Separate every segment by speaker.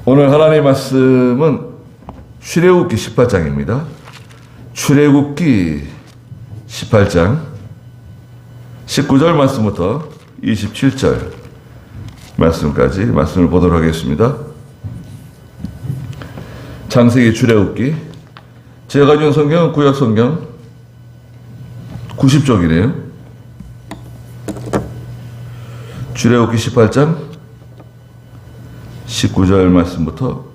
Speaker 1: 오늘 하나님의 말씀은 출애굽기 18장입니다. 출애굽기 18장 19절 말씀부터 27절 말씀까지 말씀을 보도록 하겠습니다. 창세기 출애굽기, 제가 가진 성경은 구약 성경 90쪽이네요. 출애굽기 18장 19절 말씀부터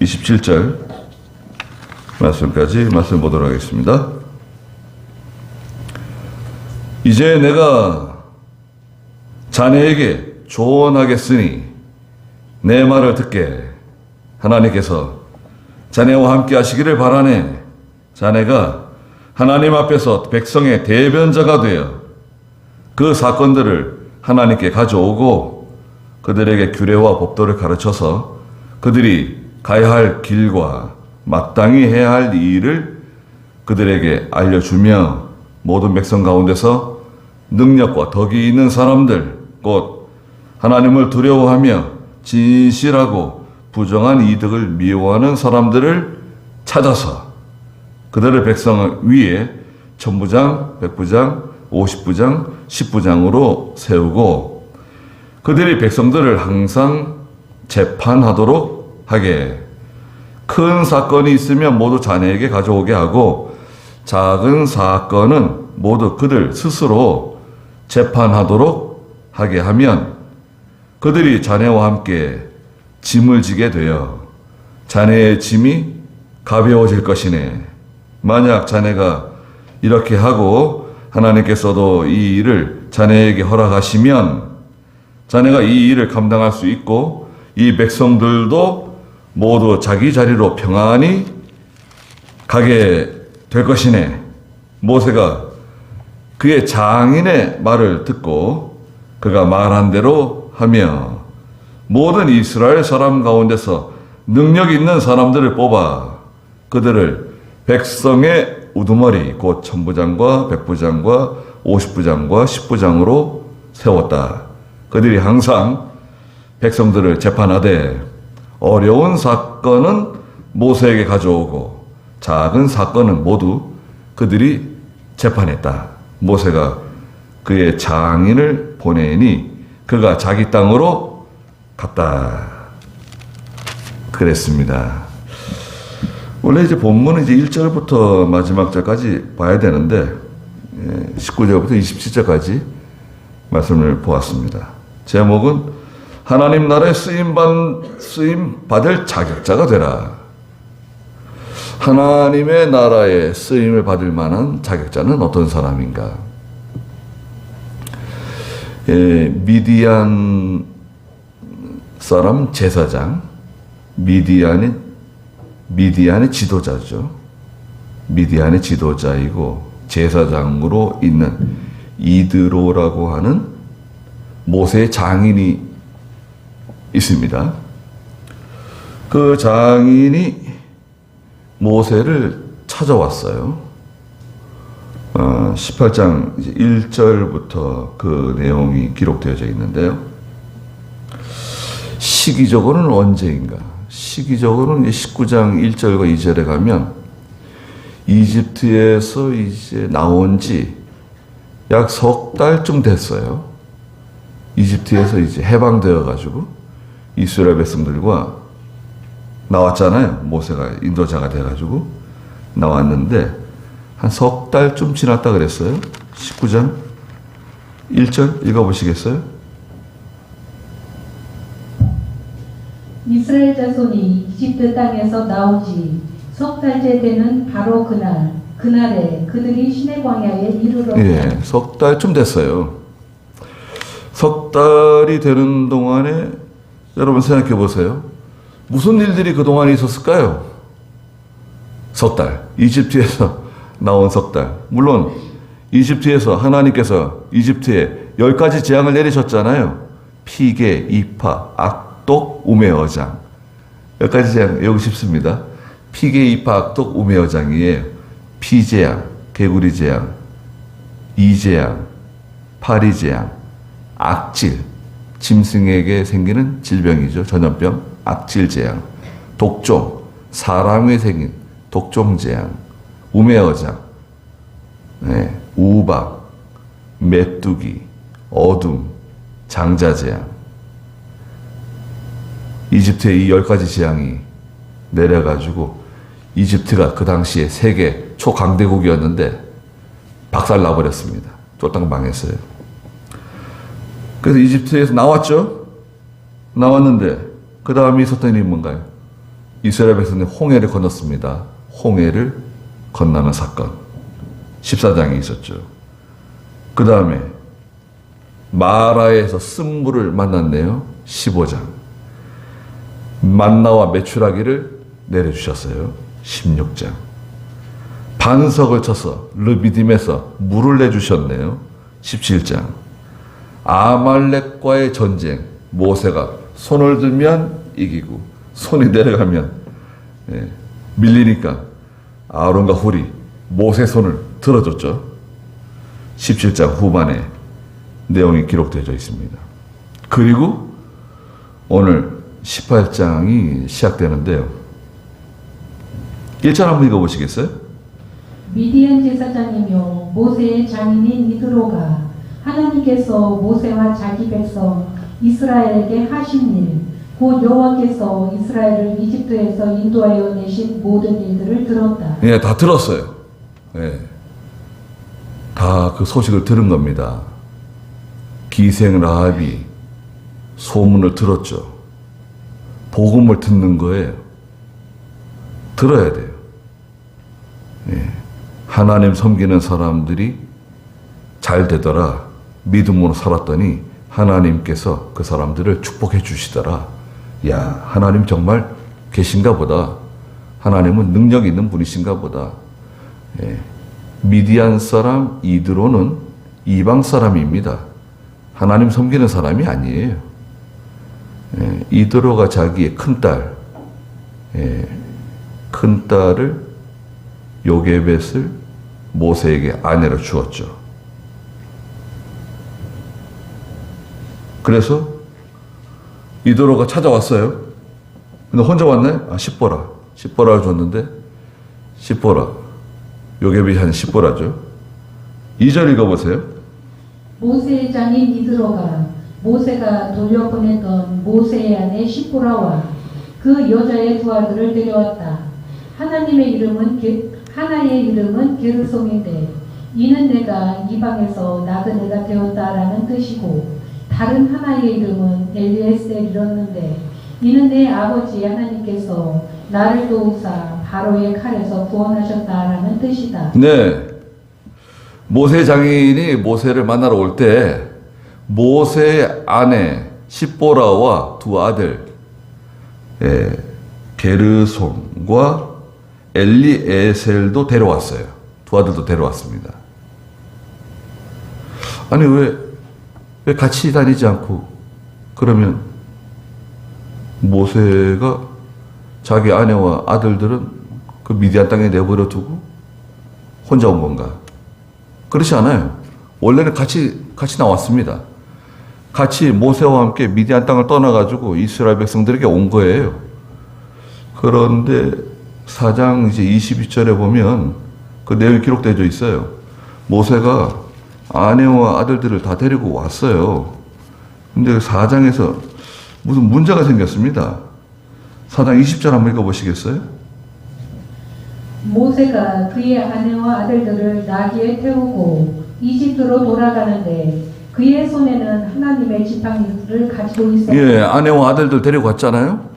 Speaker 1: 27절 말씀까지 말씀 보도록 하겠습니다. 이제 내가 자네에게 조언하겠으니 내 말을 듣게. 하나님께서 자네와 함께 하시기를 바라네. 자네가 하나님 앞에서 백성의 대변자가 되어 그 사건들을 하나님께 가져오고 그들에게 규례와 법도를 가르쳐서 그들이 가야 할 길과 마땅히 해야 할 일을 그들에게 알려주며 모든 백성 가운데서 능력과 덕이 있는 사람들, 곧 하나님을 두려워하며 진실하고 부정한 이득을 미워하는 사람들을 찾아서 그들의 백성 위에 천부장, 백부장, 50부장, 10부장으로 세우고 그들이 백성들을 항상 재판하도록 하게. 큰 사건이 있으면 모두 자네에게 가져오게 하고 작은 사건은 모두 그들 스스로 재판하도록 하게 하면 그들이 자네와 함께 짐을 지게 되어 자네의 짐이 가벼워질 것이네. 만약 자네가 이렇게 하고 하나님께서도 이 일을 자네에게 허락하시면 자네가 이 일을 감당할 수 있고 이 백성들도 모두 자기 자리로 평안히 가게 될 것이네. 모세가 그의 장인의 말을 듣고 그가 말한 대로 하며 모든 이스라엘 사람 가운데서 능력 있는 사람들을 뽑아 그들을 백성의 우두머리 곧 천부장과 백부장과 50부장과 10부장으로 세웠다. 그들이 항상 백성들을 재판하되 어려운 사건은 모세에게 가져오고 작은 사건은 모두 그들이 재판했다. 모세가 그의 장인을 보내니 그가 자기 땅으로 갔다. 그랬습니다. 원래 이제 본문은 이제 1절부터 마지막 절까지 봐야 되는데 19절부터 27절까지 말씀을 보았습니다. 제목은 하나님 나라에 쓰임 받을 자격자가 되라. 하나님의 나라에 쓰임을 받을 만한 자격자는 어떤 사람인가? 미디안 사람 제사장, 미디안의 지도자죠. 미디안의 지도자이고 제사장으로 있는 이드로라고 하는 모세의 장인이 있습니다. 그 장인이 모세를 찾아왔어요. 18장 1절부터 그 내용이 기록되어져 있는데요. 시기적으로는 언제인가? 시기적으로는 19장 1절과 2절에 가면 이집트에서 이제 나온 지 약 석 달쯤 됐어요. 이집트에서 이제 해방되어 가지고 이스라엘 백성들과 나왔잖아요. 모세가 인도자가 돼 가지고 나왔는데 한 석 달쯤 지났다 그랬어요. 19장 1절 읽어보시겠어요?
Speaker 2: 이스라엘 자손이 이집트 땅에서 나온 지 석 달째 되는 바로 그날에 그들이 시내 광야에 이르러
Speaker 1: 예, 석 달쯤 됐어요. 석 달이 되는 동안에 여러분 생각해 보세요. 무슨 일들이 그동안에 있었을까요? 석 달. 이집트에서 나온 석 달. 물론 이집트에서 하나님께서 이집트에 10가지 재앙을 내리셨잖아요. 피개, 이파, 악독, 우매어장. 10가지 재앙 외우고 싶습니다. 피개, 이파, 악독, 우매어장이에요. 피재앙, 개구리재앙, 이재앙, 파리재앙, 악질, 짐승에게 생기는 질병이죠. 전염병, 악질재앙, 독종, 사람에 생긴 독종재앙, 우매어장, 네, 우박, 메뚜기, 어둠, 장자재앙. 이집트에 이 10가지 재앙이 내려가지고 이집트가 그 당시에 세계 초강대국이었는데 박살나버렸습니다. 쫄딱 망했어요. 그래서 이집트에서 나왔죠. 나왔는데 그 다음에 있었던 일이 뭔가요? 이스라엘 백성들이 홍해를 건넜습니다. 홍해를 건너는 사건 14장에 있었죠. 그 다음에 마라에서 쓴물을 만났네요. 15장. 만나와 메추라기를 내려주셨어요. 16장. 반석을 쳐서 르비딤에서 물을 내주셨네요. 17장. 아말렉과의 전쟁, 모세가 손을 들면 이기고 손이 내려가면 밀리니까 아론과 훌이 모세 손을 들어줬죠. 17장 후반에 내용이 기록되어 있습니다. 그리고 오늘 18장이 시작되는데요. 1절 한번 읽어보시겠어요?
Speaker 2: 미디안 제사장이며 모세의 장인인 이드로가 하나님께서 모세와 자기 백성 이스라엘에게 하신 일, 곧 여호와께서 이스라엘을 이집트에서 인도하여 내신 모든 일들을 들었다.
Speaker 1: 예, 다 들었어요. 예, 다 그 소식을 들은 겁니다. 기생 라합이 소문을 들었죠. 복음을 듣는 거예요. 들어야 돼요. 예, 하나님 섬기는 사람들이 잘 되더라. 믿음으로 살았더니 하나님께서 그 사람들을 축복해 주시더라. 야, 하나님 정말 계신가 보다. 하나님은 능력 있는 분이신가 보다. 예, 미디안 사람 이드로는 이방 사람입니다. 하나님 섬기는 사람이 아니에요. 예, 이드로가 자기의 큰딸, 큰딸을 요게벳을 모세에게 아내로 주었죠. 그래서 이드로가 찾아왔어요. 근데 혼자 왔네? 아, 십보라를 줬는데, 십보라, 요게벳이 한 십보라죠. 2절 읽어보세요.
Speaker 2: 모세의 장인 이드로가 모세가 돌려보냈던 모세의 아내 십보라와 그 여자의 두 아들을 데려왔다. 하나의 이름은 게르솜인데 이는 내가 이방에서 나그네가 되었다라는 뜻이고, 다른 하나의 이름은 엘리에셀이었는데 이는 내 아버지 하나님께서 나를 도우사 바로의 칼에서 구원하셨다라는 뜻이다.
Speaker 1: 네, 모세 장인이 모세를 만나러 올 때 모세의 아내 십보라와 두 아들 게르솜과 엘리에셀도 데려왔어요. 두 아들도 데려왔습니다. 아니 왜 같이 다니지 않고, 그러면 모세가 자기 아내와 아들들은 그 미디안 땅에 내버려 두고 혼자 온 건가? 그렇지 않아요. 원래는 같이 나왔습니다. 같이 모세와 함께 미디안 땅을 떠나가지고 이스라엘 백성들에게 온 거예요. 그런데 4장 이제 22절에 보면 그 내용이 기록되어 있어요. 모세가 아내와 아들들을 다 데리고 왔어요. 근데 4장에서 무슨 문제가 생겼습니다. 4장 20절 한번 읽어보시겠어요?
Speaker 2: 모세가 그의 아내와 아들들을 나귀에 태우고 이집트로 돌아가는데 그의 손에는 하나님의 지팡이를 가지고 있었다.
Speaker 1: 예, 아내와 아들들 데리고 갔잖아요.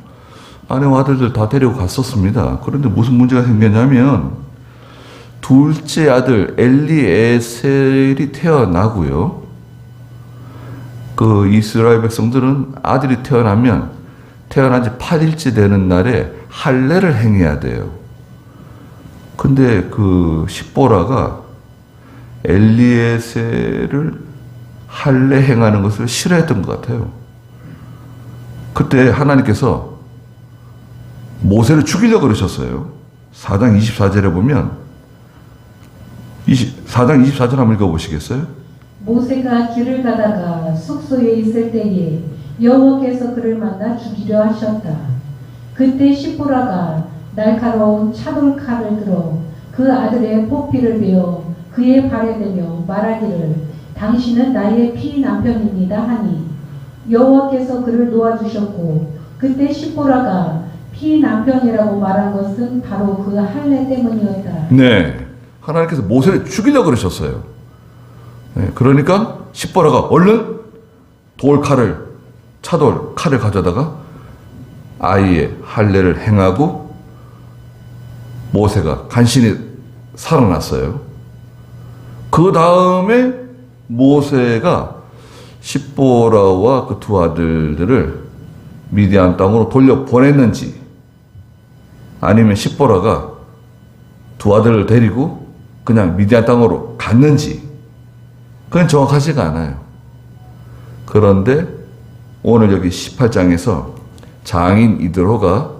Speaker 1: 아내와 아들들 다 데리고 갔었습니다. 그런데 무슨 문제가 생겼냐면 둘째 아들 엘리에셀이 태어나고요. 그 이스라엘 백성들은 아들이 태어나면 태어난 지 8일째 되는 날에 할례를 행해야 돼요. 근데 그 십보라가 엘리에셀을 할례 행하는 것을 싫어했던 것 같아요. 그때 하나님께서 모세를 죽이려고 그러셨어요. 4장 24절에 보면 4장 24절 한번 읽어보시겠어요?
Speaker 2: 모세가 길을 가다가 숙소에 있을 때에 여호와께서 그를 만나 죽이려 하셨다. 그때 시보라가 날카로운 차돌칼을 들어 그 아들의 포피를 베어 그의 발에 대며 말하기를 당신은 나의 피 남편입니다 하니 여호와께서 그를 놓아주셨고 그때 시보라가 피 남편이라고 말한 것은 바로 그 할례 때문이었다.
Speaker 1: 네. 하나님께서 모세를 죽이려고 그러셨어요. 네. 그러니까 시보라가 얼른 차돌 칼을 가져다가 아이의 할례를 행하고 모세가 간신히 살아났어요. 그 다음에 모세가 시보라와 그 두 아들들을 미디안 땅으로 돌려 보냈는지 아니면 시보라가 두 아들을 데리고 그냥 미디안 땅으로 갔는지 그건 정확하지가 않아요. 그런데 오늘 여기 18장에서 장인 이드로가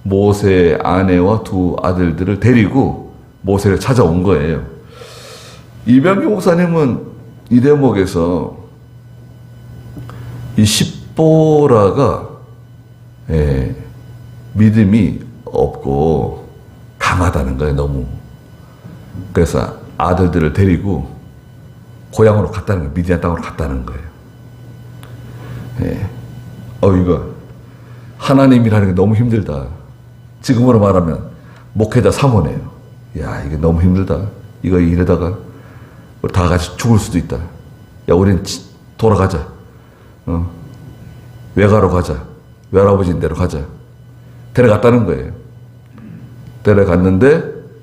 Speaker 1: 모세의 아내와 두 아들들을 데리고 모세를 찾아온 거예요. 이병규 목사님은 이 대목에서 이 시보라가 믿음이 없고 강하다는 거예요, 너무. 그래서 아들들을 데리고 고향으로 갔다는 거예요. 미디안 땅으로 갔다는 거예요. 이거 하나님이라는 게 너무 힘들다. 지금으로 말하면 목회자 사모네요. 야, 이게 너무 힘들다. 이거 이러다가 우리 다 같이 죽을 수도 있다. 야, 우린 돌아가자. 외가로 가자. 외할아버지 데로 가자. 데려갔다는 거예요. 데려갔는데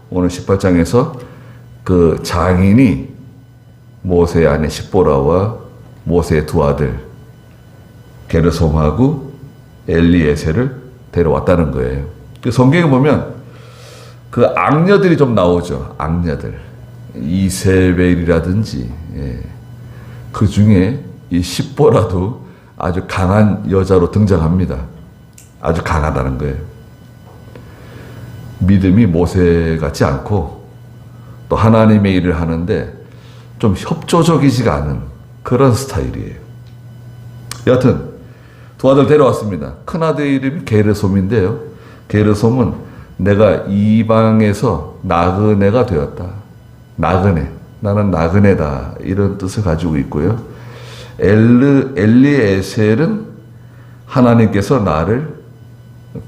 Speaker 1: 오늘 18장에서 그 장인이 모세의 아내 시보라와 모세의 두 아들 게르솜하고 엘리에셀을 데려왔다는 거예요. 성경에 보면 그 악녀들이 좀 나오죠. 악녀들. 이세벨이라든지 그 중에 이 시보라도 아주 강한 여자로 등장합니다. 아주 강하다는 거예요. 믿음이 모세 같지 않고 또 하나님의 일을 하는데 좀 협조적이지가 않은 그런 스타일이에요. 여하튼 두 아들 데려왔습니다. 큰아들 이름이 게르솜인데요. 게르솜은 내가 이방에서 나그네가 되었다. 나그네. 나는 나그네다. 이런 뜻을 가지고 있고요. 엘리에셀은 하나님께서 나를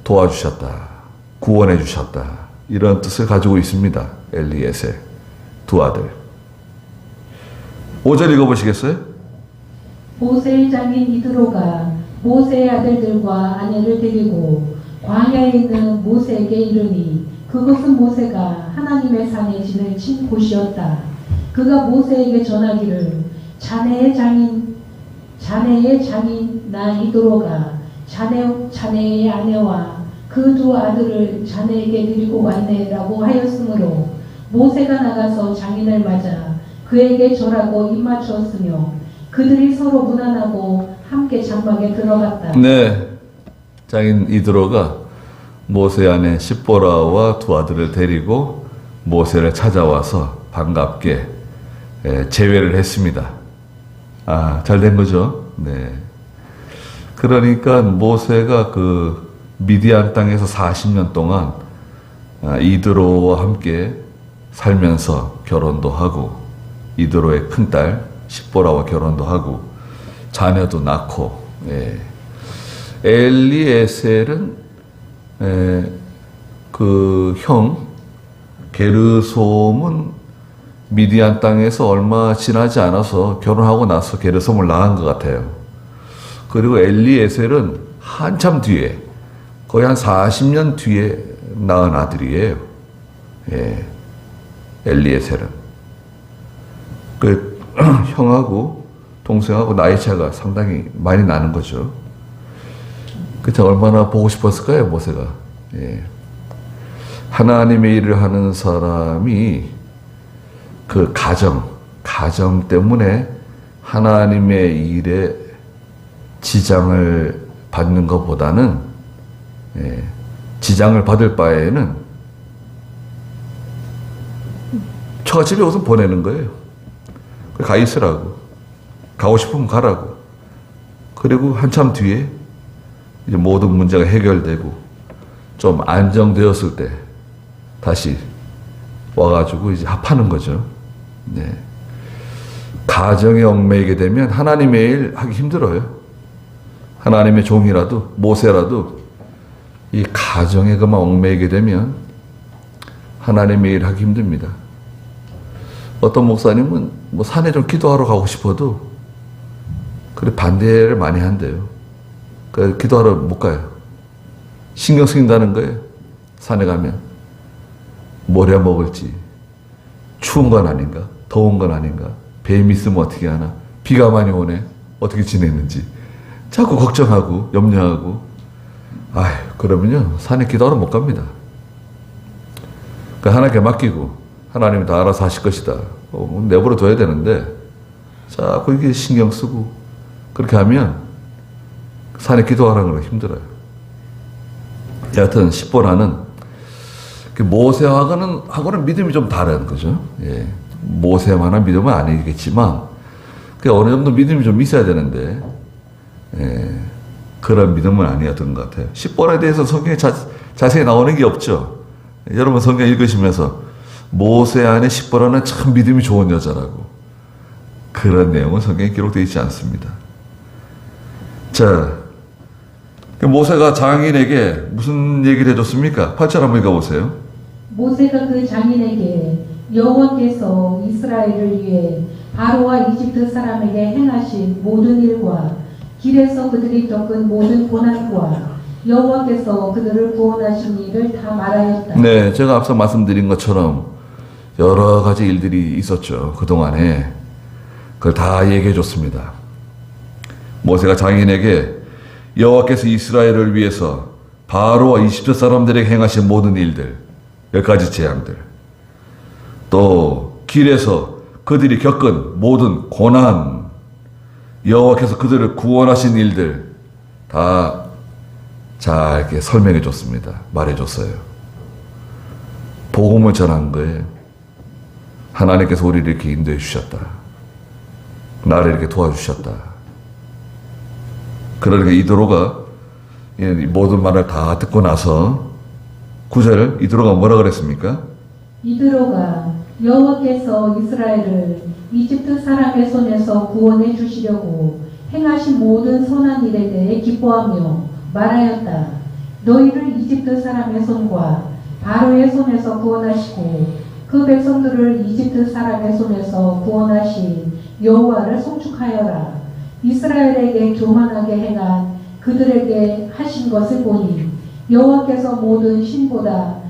Speaker 1: 도와주셨다. 구원해 주셨다. 이런 뜻을 가지고 있습니다. 엘리에셀. 두 아들. 5절 읽어보시겠어요?
Speaker 2: 모세의 장인 이드로가 모세의 아들들과 아내를 데리고 광야에 있는 모세에게 이르니 그곳은 모세가 하나님의 산에 진을 친 곳이었다. 그가 모세에게 전하기를 자네의 장인 나 이드로가 자네의 아내와 그 두 아들을 자네에게 데리고 왔네라고 하였으므로 모세가 나가서 장인을 맞아 그에게 절하고 입맞추었으며 그들이 서로 무난하고 함께 장막에 들어갔다.
Speaker 1: 네, 장인 이드로가 모세 아내 시보라와 두 아들을 데리고 모세를 찾아와서 반갑게 제외를 했습니다. 잘 된 거죠. 네. 그러니까 모세가 그 미디안 땅에서 40년 동안 이드로와 함께 살면서 결혼도 하고 이드로의 큰딸 시보라와 결혼도 하고 자녀도 낳고 엘리에셀은 그 형 게르솜은 미디안 땅에서 얼마 지나지 않아서 결혼하고 나서 게르솜을 낳은 것 같아요. 그리고 엘리에셀은 한참 뒤에 거의 한 40년 뒤에 낳은 아들이에요. 엘리에셀은. 그 형하고 동생하고 나이 차가 상당히 많이 나는 거죠. 그때 얼마나 보고 싶었을까요, 모세가. 하나님의 일을 하는 사람이 그 가정 때문에 하나님의 일에 지장을 받는 것보다는 지장을 받을 바에는 처갓집에 우선 보내는 거예요. 가 있으라고. 가고 싶으면 가라고. 그리고 한참 뒤에 이제 모든 문제가 해결되고 좀 안정되었을 때 다시 와가지고 이제 합하는 거죠. 네. 가정에 얽매이게 되면 하나님의 일 하기 힘들어요. 하나님의 종이라도 모세라도 이 가정에 그만 얽매이게 되면 하나님의 일 하기 힘듭니다. 어떤 목사님은 뭐 산에 좀 기도하러 가고 싶어도 그래 반대를 많이 한대요. 그 기도하러 못 가요. 신경 쓰인다는 거예요. 산에 가면 뭘 해 먹을지, 추운 건 아닌가, 더운 건 아닌가, 뱀이 있으면 어떻게 하나, 비가 많이 오네, 어떻게 지냈는지 자꾸 걱정하고 염려하고. 아휴, 그러면요 산에 기도하러 못 갑니다. 그러니까 하나님께 맡기고 하나님이 다 알아서 하실 것이다. 내버려 둬야 되는데 자꾸 이렇게 신경 쓰고 그렇게 하면 산에 기도하라는 건 힘들어요. 여하튼 십보라는 모세하고는 믿음이 좀 다른 거죠. 예. 모세만한 믿음은 아니겠지만 어느 정도 믿음이 좀 있어야 되는데 예. 그런 믿음은 아니었던 것 같아요. 십보라에 대해서 성경에 자세히 나오는 게 없죠. 여러분 성경 읽으시면서 모세 안에 십보라는 참 믿음이 좋은 여자라고 그런 내용은 성경에 기록되어 있지 않습니다. 자, 모세가 장인에게 무슨 얘기를 해줬습니까? 8절 한번 읽어보세요.
Speaker 2: 모세가 그 장인에게 여호와께서 이스라엘을 위해 바로와 이집트 사람에게 행하신 모든 일과 길에서 그들이 겪은 모든 고난과 여호와께서 그들을 구원하신 일을 다 말하였다. 네,
Speaker 1: 제가 앞서 말씀드린 것처럼 여러 가지 일들이 있었죠. 그동안에 그걸 다 얘기해 줬습니다. 모세가 장인에게 여호와께서 이스라엘을 위해서 바로와 이집트 사람들에게 행하신 모든 일들, 10가지 재앙들, 또 길에서 그들이 겪은 모든 고난, 여호와께서 그들을 구원하신 일들 다 잘 이렇게 설명해 줬습니다. 말해 줬어요. 복음을 전한 거예요. 하나님께서 우리를 이렇게 인도해 주셨다. 나를 이렇게 도와주셨다. 그러니까 이드로가 모든 말을 다 듣고 나서 9절 이드로가 뭐라 그랬습니까?
Speaker 2: 이드로가 여호와께서 이스라엘을 이집트 사람의 손에서 구원해 주시려고 행하신 모든 선한 일에 대해 기뻐하며 말하였다. 너희를 이집트 사람의 손과 바로의 손에서 구원하시고 그 백성들을 이집트 사람의 손에서 구원하신 여호와를 송축하여라. 이스라엘에게 교만하게 행한 그들에게 하신 것을 보니 여호와께서 모든 신보다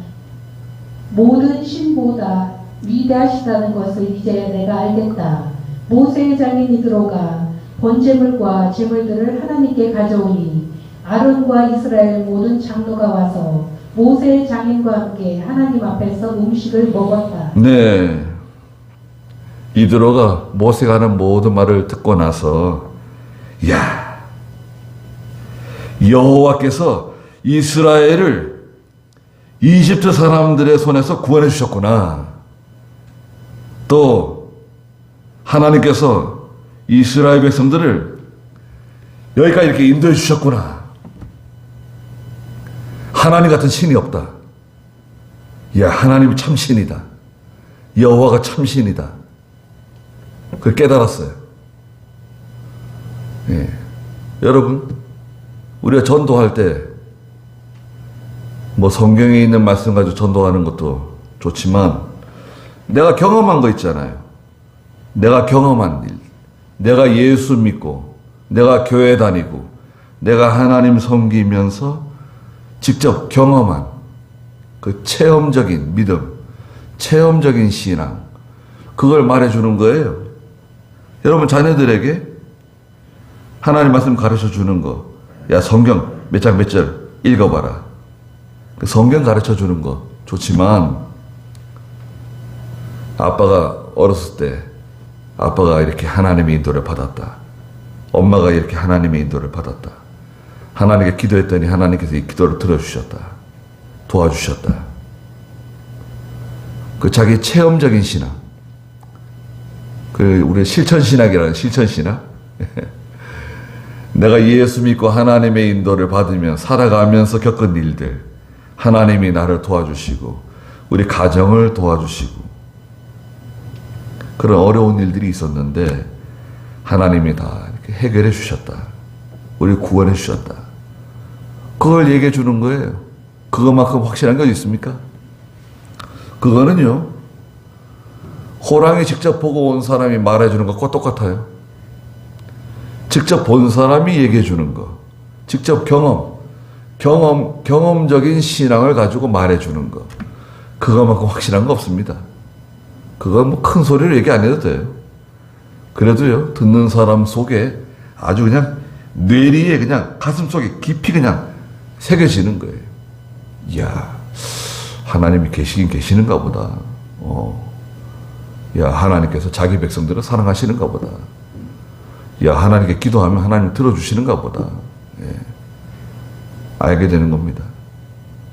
Speaker 2: 위대하시다는 것을 이제야 내가 알겠다. 모세의 장인 이드로가 번제물과 제물들을 하나님께 가져오니 아론과 이스라엘 모든 장로가 와서 모세의 장인과 함께 하나님 앞에서 음식을 먹었다. 네,
Speaker 1: 이드로가 모세가 하는 모든 말을 듣고 나서 야, 여호와께서 이스라엘을 이집트 사람들의 손에서 구원해 주셨구나. 또 하나님께서 이스라엘 백성들을 여기까지 이렇게 인도해 주셨구나. 하나님 같은 신이 없다. 야, 하나님이 참 신이다. 여호와가 참 신이다. 그걸 깨달았어요. 예. 여러분, 우리가 전도할 때 뭐 성경에 있는 말씀 가지고 전도하는 것도 좋지만 내가 경험한 거 있잖아요. 내가 경험한 일, 내가 예수 믿고 내가 교회 다니고 내가 하나님 섬기면서 직접 경험한 그 체험적인 믿음, 체험적인 신앙, 그걸 말해주는 거예요. 여러분 자녀들에게 하나님 말씀 가르쳐 주는 거, 야 성경 몇 장 몇 절 읽어봐라. 그 성경 가르쳐 주는 거 좋지만 아빠가 어렸을 때 아빠가 이렇게 하나님의 인도를 받았다. 엄마가 이렇게 하나님의 인도를 받았다. 하나님께 기도했더니 하나님께서 이 기도를 들어주셨다. 도와주셨다. 그 자기 체험적인 신앙, 그 우리 실천신학이라는 실천신학, 내가 예수 믿고 하나님의 인도를 받으며 살아가면서 겪은 일들, 하나님이 나를 도와주시고 우리 가정을 도와주시고 그런 어려운 일들이 있었는데 하나님이 다 이렇게 해결해 주셨다. 우리 구원해 주셨다. 그걸 얘기해 주는 거예요. 그것만큼 확실한 게 있습니까? 그거는요, 호랑이 직접 보고 온 사람이 말해 주는 것과 똑같아요. 직접 본 사람이 얘기해 주는 거, 직접 경험적인 신앙을 가지고 말해 주는 거, 그거만큼 확실한 거 없습니다. 그건 뭐 큰 소리로 얘기 안 해도 돼요. 그래도요, 듣는 사람 속에 아주 그냥 뇌리에 그냥 가슴 속에 깊이 그냥 새겨지는 거예요. 이야, 하나님이 계시긴 계시는가 보다. 야, 하나님께서 자기 백성들을 사랑하시는가 보다. 야, 하나님께 기도하면 하나님 들어주시는가 보다. 예. 알게 되는 겁니다.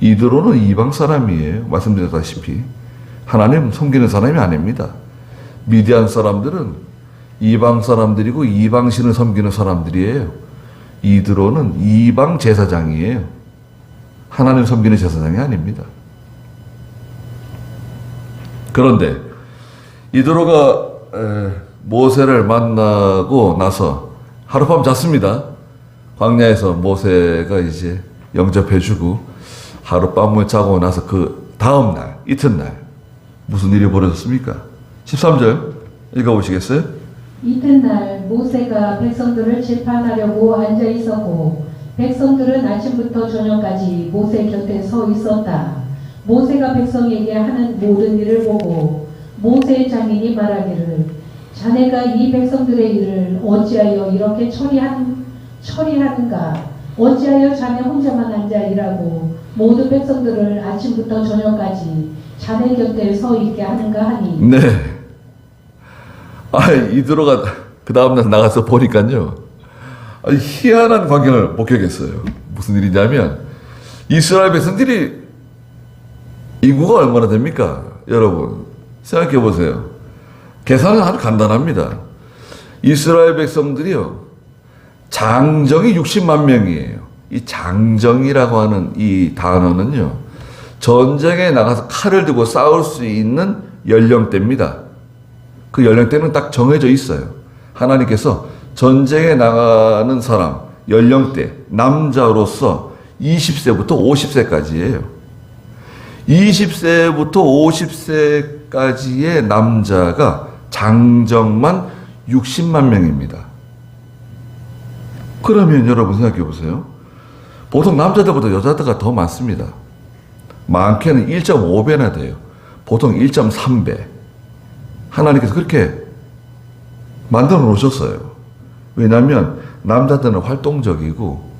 Speaker 1: 이드로는 이방 사람이에요. 말씀드렸다시피. 하나님 섬기는 사람이 아닙니다. 미디안 사람들은 이방 사람들이고 이방신을 섬기는 사람들이에요. 이드로는 이방 제사장이에요. 하나님 섬기는 제사장이 아닙니다. 그런데 이드로가 모세를 만나고 나서 하룻밤 잤습니다. 광야에서 모세가 이제 영접해주고 하룻밤을 자고 나서 그 다음날, 이튿날 무슨 일이 벌어졌습니까? 13절 읽어보시겠어요?
Speaker 2: 이튿날 모세가 백성들을 재판하려고 앉아 있었고 백성들은 아침부터 저녁까지 모세 곁에 서 있었다. 모세가 백성에게 하는 모든 일을 보고 모세의 장인이 말하기를 자네가 이 백성들의 일을 어찌하여 이렇게 처리하는가? 어찌하여 자네 혼자만 앉아 일하고 모든 백성들을 아침부터 저녁까지 자네 곁에 서 있게 하는가 하니.
Speaker 1: 네. 이드로가 그 다음날 나가서 보니까요, 희한한 광경을 목격했어요. 무슨 일이냐면 이스라엘 백성들이 인구가 얼마나 됩니까? 여러분 생각해 보세요. 계산은 아주 간단합니다. 이스라엘 백성들이요, 장정이 60만 명이에요. 이 장정이라고 하는 이 단어는요, 전쟁에 나가서 칼을 들고 싸울 수 있는 연령대입니다. 그 연령대는 딱 정해져 있어요. 하나님께서 전쟁에 나가는 사람 연령대, 남자로서 20세부터 50세까지예요. 20세부터 50세까지의 남자가 장정만 60만 명입니다. 그러면 여러분 생각해 보세요. 보통 남자들보다 여자들가 더 많습니다. 많게는 1.5배나 돼요. 보통 1.3배. 하나님께서 그렇게 만들어 놓으셨어요. 왜냐하면 남자들은 활동적이고,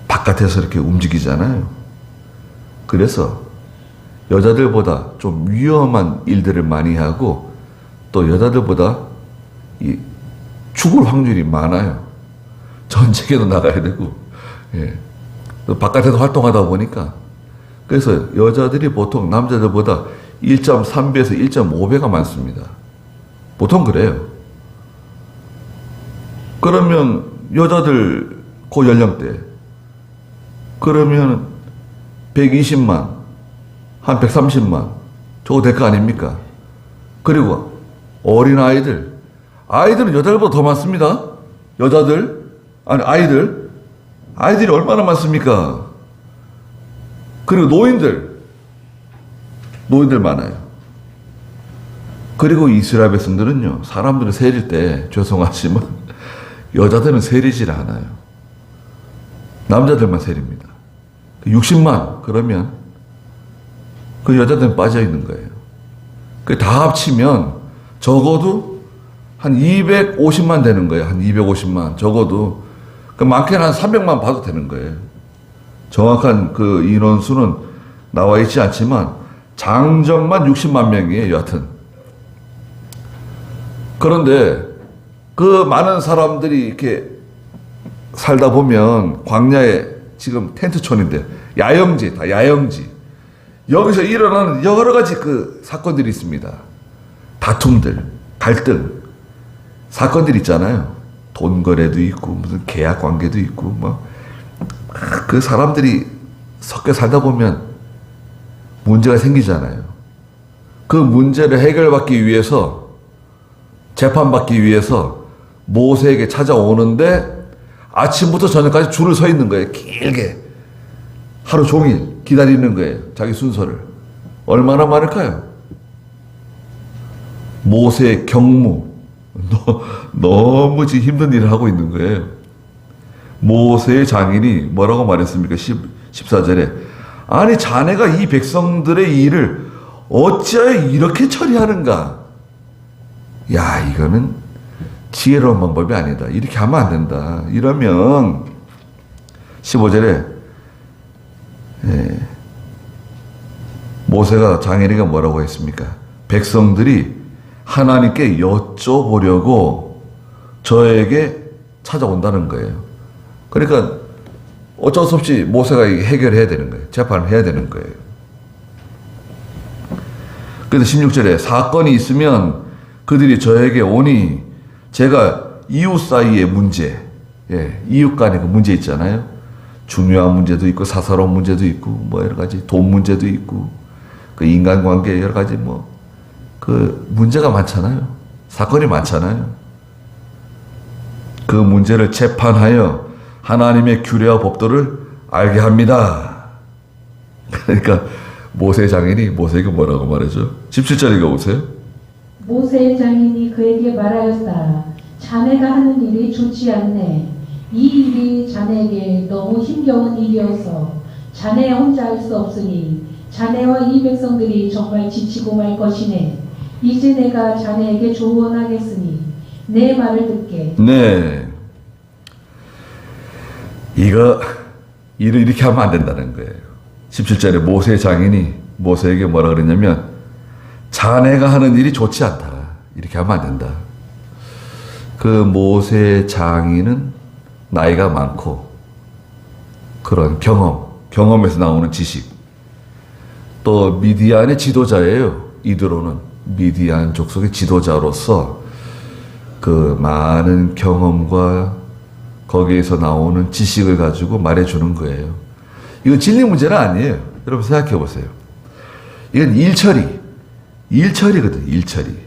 Speaker 1: 바깥에서 이렇게 움직이잖아요. 그래서 여자들보다 좀 위험한 일들을 많이 하고 또 여자들보다 죽을 확률이 많아요. 전쟁에도 나가야 되고, 또 바깥에서 활동하다 보니까. 그래서 여자들이 보통 남자들보다 1.3배에서 1.5배가 많습니다. 보통 그래요. 그러면 여자들 그 연령대 그러면 120만, 한 130만 저거 될 거 아닙니까? 그리고 어린아이들은 여자들보다 더 많습니다. 아이들이 얼마나 많습니까? 그리고 노인들 많아요. 그리고 이스라엘 백성들은요, 사람들을 세릴 때 죄송하지만 여자들은 세리질 않아요. 남자들만 세립니다. 60만 그러면 그 여자들은 빠져 있는 거예요. 그 다 합치면 적어도 한 250만 되는 거예요. 한 250만 적어도. 그 많게는 한 300만 봐도 되는 거예요. 정확한 그 인원수는 나와 있지 않지만 장정만 60만 명이에요. 여하튼. 그런데 그 많은 사람들이 이렇게 살다 보면 광야에 지금 텐트촌인데 야영지, 다 야영지. 여기서 일어나는 여러 가지 그 사건들이 있습니다. 다툼들, 갈등, 사건들이 있잖아요. 돈 거래도 있고 무슨 계약 관계도 있고 뭐 그 사람들이 섞여 살다 보면 문제가 생기잖아요. 그 문제를 해결받기 위해서 재판받기 위해서 모세에게 찾아오는데 아침부터 저녁까지 줄을 서 있는 거예요. 길게 하루 종일 기다리는 거예요. 자기 순서를. 얼마나 많을까요? 모세의 경무 너무 지금 힘든 일을 하고 있는 거예요. 모세의 장인이 뭐라고 말했습니까? 14절에 아니 자네가 이 백성들의 일을 어찌하여 이렇게 처리하는가? 야 이거는 지혜로운 방법이 아니다. 이렇게 하면 안 된다. 이러면 15절에 모세가 장인에게 뭐라고 했습니까? 백성들이 하나님께 여쭤보려고 저에게 찾아온다는 거예요. 그러니까 어쩔 수 없이 모세가 해결해야 되는 거예요. 재판을 해야 되는 거예요. 그래서 16절에 사건이 있으면 그들이 저에게 오니 제가 이웃 사이의 문제, 이웃 간의 그 문제 있잖아요. 중요한 문제도 있고 사사로운 문제도 있고 뭐 여러 가지 돈 문제도 있고 그 인간관계 여러 가지 뭐 그 문제가 많잖아요. 사건이 많잖아요. 그 문제를 재판하여 하나님의 규례와 법도를 알게 합니다. 그러니까 모세 장인이 모세에게 뭐라고 말하죠? 17절 읽어보세요.
Speaker 2: 모세의 장인이 그에게 말하였다. 자네가 하는 일이 좋지 않네. 이 일이 자네에게 너무 힘겨운 일이어서 자네 혼자 할 수 없으니 자네와 이 백성들이 정말 지치고 말 것이네. 이제 내가 자네에게 조언하겠으니 내 말을 듣게.
Speaker 1: 네. 이거 일을 이렇게 하면 안 된다는 거예요. 17절에 모세 장인이 모세에게 뭐라 그랬냐면 자네가 하는 일이 좋지 않다. 이렇게 하면 안 된다. 그 모세 장인은 나이가 많고 그런 경험에서 나오는 지식 또 미디안의 지도자예요. 이드로는 미디안 족속의 지도자로서 그 많은 경험과 거기에서 나오는 지식을 가지고 말해주는 거예요. 이건 진리 문제는 아니에요. 여러분 생각해 보세요. 이건 일처리거든. 일처리.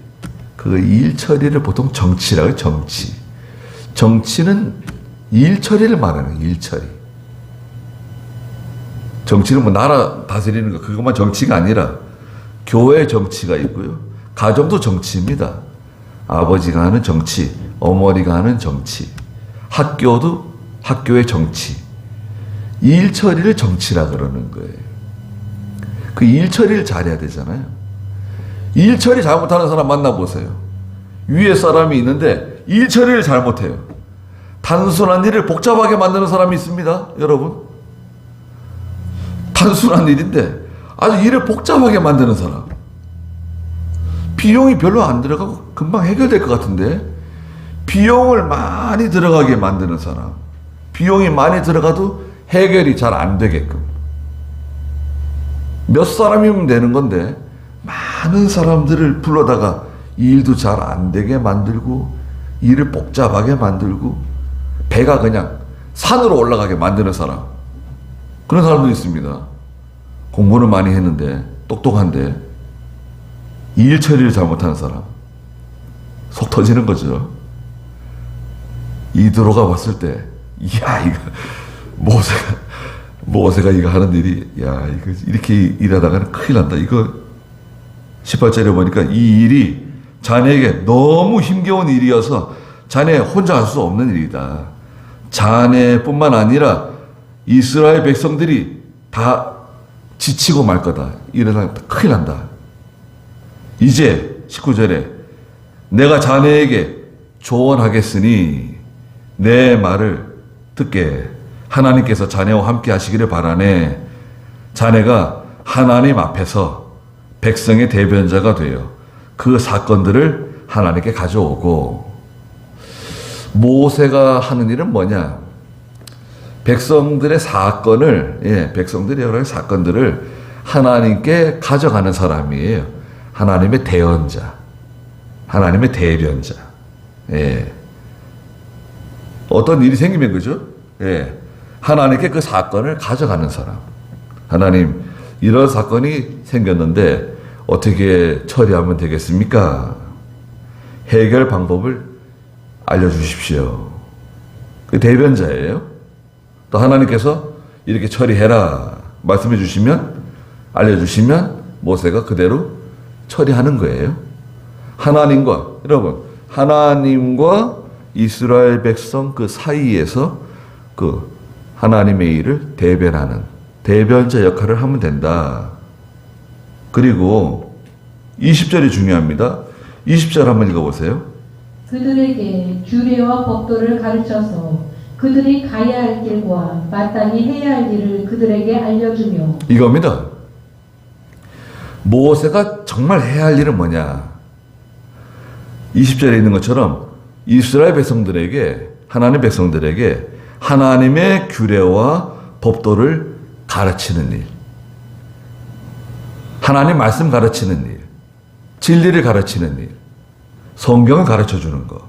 Speaker 1: 그 일처리를 보통 정치라고 해요. 정치. 정치는 일처리를 말하는 거예요. 일처리. 정치는 뭐 나라 다스리는 거 그것만 정치가 아니라 교회 정치가 있고요. 가정도 정치입니다. 아버지가 하는 정치, 어머니가 하는 정치. 학교도 학교의 정치. 일처리를 정치라 그러는 거예요. 그 일처리를 잘해야 되잖아요. 일처리 잘못하는 사람 만나보세요. 위에 사람이 있는데 일처리를 잘못해요. 단순한 일을 복잡하게 만드는 사람이 있습니다. 여러분. 단순한 일인데 아주 일을 복잡하게 만드는 사람. 비용이 별로 안 들어가고 금방 해결될 것 같은데 비용을 많이 들어가게 만드는 사람. 비용이 많이 들어가도 해결이 잘 안 되게끔. 몇 사람이면 되는 건데 많은 사람들을 불러다가 일도 잘 안 되게 만들고 일을 복잡하게 만들고 배가 그냥 산으로 올라가게 만드는 사람. 그런 사람도 있습니다. 공부는 많이 했는데 똑똑한데 일 처리를 잘못하는 사람. 속 터지는 거죠. 이드로가 봤을 때 이야 이거 모세가 이거 하는 일이 야 이거 이렇게 일하다가는 큰일 난다. 이거 18절에 보니까 이 일이 자네에게 너무 힘겨운 일이어서 자네 혼자 할 수 없는 일이다. 자네뿐만 아니라 이스라엘 백성들이 다 지치고 말 거다. 이러다 큰일 난다. 이제 19절에 내가 자네에게 조언하겠으니 내 말을 듣게 하나님께서 자네와 함께 하시기를 바라네. 자네가 하나님 앞에서 백성의 대변자가 되어 그 사건들을 하나님께 가져오고. 모세가 하는 일은 뭐냐? 백성들의 사건을, 백성들의 여러 가지 사건들을 하나님께 가져가는 사람이에요. 하나님의 대언자, 하나님의 대변자. 어떤 일이 생기면 그죠? 예. 하나님께 그 사건을 가져가는 사람. 하나님, 이런 사건이 생겼는데 어떻게 처리하면 되겠습니까? 해결 방법을 알려주십시오. 그 대변자예요. 또 하나님께서 이렇게 처리해라 말씀해 주시면, 알려주시면 모세가 그대로 처리하는 거예요. 하나님과, 여러분, 하나님과 이스라엘 백성 그 사이에서 그 하나님의 일을 대변하는 대변자 역할을 하면 된다. 그리고 20절이 중요합니다. 20절 한번 읽어보세요.
Speaker 2: 그들에게 규례와 법도를 가르쳐서 그들이 가야 할 길과 마땅히 해야 할 일을 그들에게 알려주며.
Speaker 1: 이겁니다. 모세가 정말 해야 할 일은 뭐냐? 20절에 있는 것처럼 이스라엘 백성들에게, 하나님 백성들에게 하나님의 규례와 법도를 가르치는 일, 하나님 말씀 가르치는 일, 진리를 가르치는 일, 성경을 가르쳐 주는 것,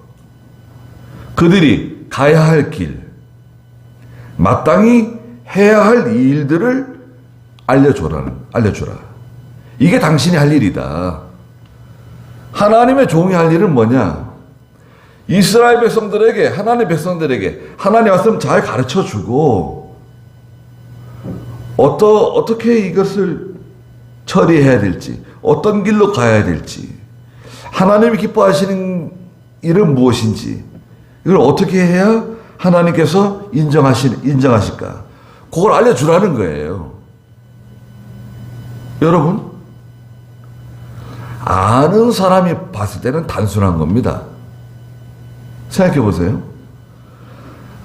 Speaker 1: 그들이 가야 할 길, 마땅히 해야 할 일들을 알려주라. 이게 당신이 할 일이다. 하나님의 종이 할 일은 뭐냐? 이스라엘 백성들에게, 하나님 백성들에게 하나님 말씀 잘 가르쳐 주고, 어떻게 이것을 처리해야 될지, 어떤 길로 가야 될지, 하나님이 기뻐하시는 일은 무엇인지, 이걸 어떻게 해야 하나님께서 인정하실까? 그걸 알려주라는 거예요. 여러분, 아는 사람이 봤을 때는 단순한 겁니다. 생각해 보세요.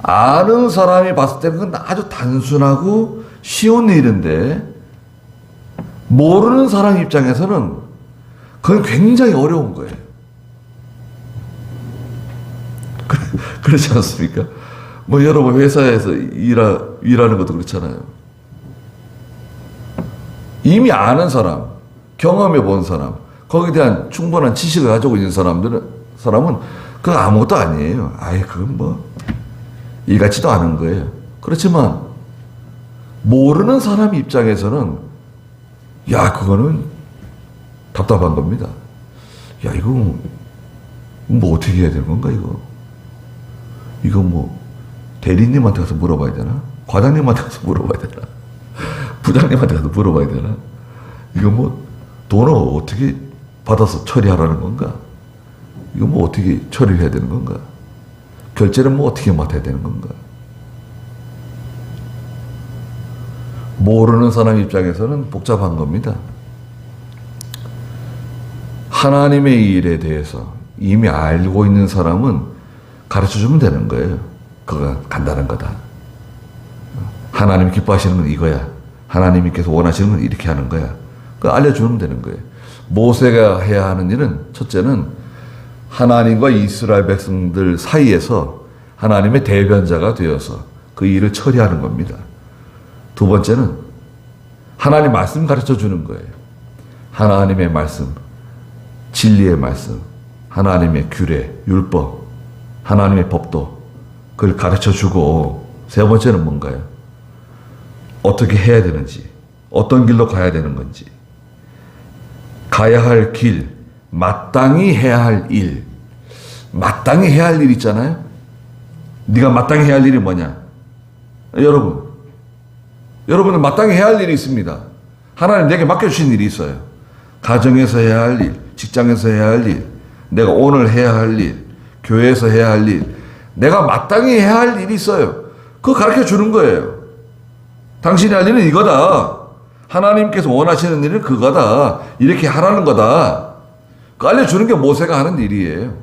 Speaker 1: 아는 사람이 봤을 때는 그건 아주 단순하고 쉬운 일인데, 모르는 사람 입장에서는 그건 굉장히 어려운 거예요. 그렇지 않습니까? 뭐 여러분 회사에서 일하는 것도 그렇잖아요. 이미 아는 사람, 경험해 본 사람, 거기에 대한 충분한 지식을 가지고 있는 사람은 그거 아무것도 아니에요. 그건 뭐 일 같지도 않은 거예요. 그렇지만 모르는 사람 입장에서는 그거는 답답한 겁니다. 이거 뭐 어떻게 해야 되는 건가 이거 뭐 대리님한테 가서 물어봐야 되나? 과장님한테 가서 물어봐야 되나? 부장님한테 가서 물어봐야 되나? 이거 뭐 돈을 어떻게 받아서 처리하라는 건가? 이거 뭐 어떻게 처리를 해야 되는 건가? 결제는 뭐 어떻게 맡아야 되는 건가? 모르는 사람 입장에서는 복잡한 겁니다. 하나님의 일에 대해서 이미 알고 있는 사람은 가르쳐주면 되는 거예요. 그거 간단한 거다. 하나님이 기뻐하시는 건 이거야. 하나님께서 원하시는 건 이렇게 하는 거야. 그거 알려주면 되는 거예요. 모세가 해야 하는 일은, 첫째는 하나님과 이스라엘 백성들 사이에서 하나님의 대변자가 되어서 그 일을 처리하는 겁니다. 두 번째는 하나님 말씀 가르쳐 주는 거예요. 하나님의 말씀, 진리의 말씀, 하나님의 규례, 율법, 하나님의 법도 그걸 가르쳐 주고, 세 번째는 뭔가요? 어떻게 해야 되는지, 어떤 길로 가야 되는 건지, 가야 할 길, 마땅히 해야 할 일. 마땅히 해야 할 일 있잖아요. 네가 마땅히 해야 할 일이 뭐냐? 여러분은 마땅히 해야 할 일이 있습니다. 하나님 내게 맡겨주신 일이 있어요. 가정에서 해야 할 일, 직장에서 해야 할 일, 내가 오늘 해야 할 일, 교회에서 해야 할 일, 내가 마땅히 해야 할 일이 있어요. 그거 가르쳐 주는 거예요. 당신이 할 일은 이거다. 하나님께서 원하시는 일은 그거다. 이렇게 하라는 거다. 그 알려주는 게 모세가 하는 일이에요.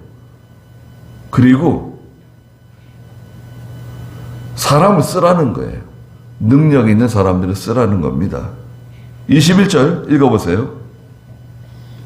Speaker 1: 그리고 사람을 쓰라는 거예요. 능력 있는 사람들을 쓰라는 겁니다. 21절 읽어보세요.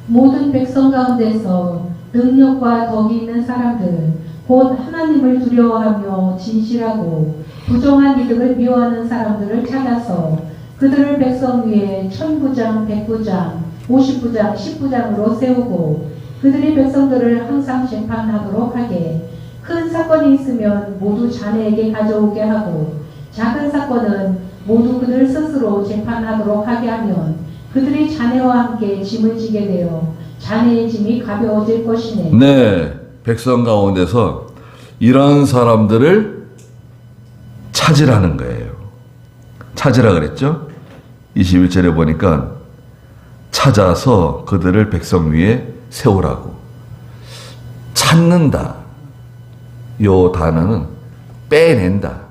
Speaker 2: 모든 백성 가운데서 능력과 덕이 있는 사람들, 곧 하나님을 두려워하며 진실하고 부정한 이득을 미워하는 사람들을 찾아서 그들을 백성 위에 1000부장, 100부장, 50부장, 10부장으로 세우고 그들이 백성들을 항상 재판하도록 하게, 큰 사건이 있으면 모두 자네에게 가져오게 하고 작은 사건은 모두 그들 스스로 재판하도록 하게 하면 그들이 자네와 함께 짐을 지게 되어 자네의 짐이 가벼워질 것이네.
Speaker 1: 네, 백성 가운데서 이런 사람들을 찾으라는 거예요. 찾으라 그랬죠? 21절에 보니까 찾아서 그들을 백성 위에 세우라고. 찾는다. 요 단어는 빼낸다.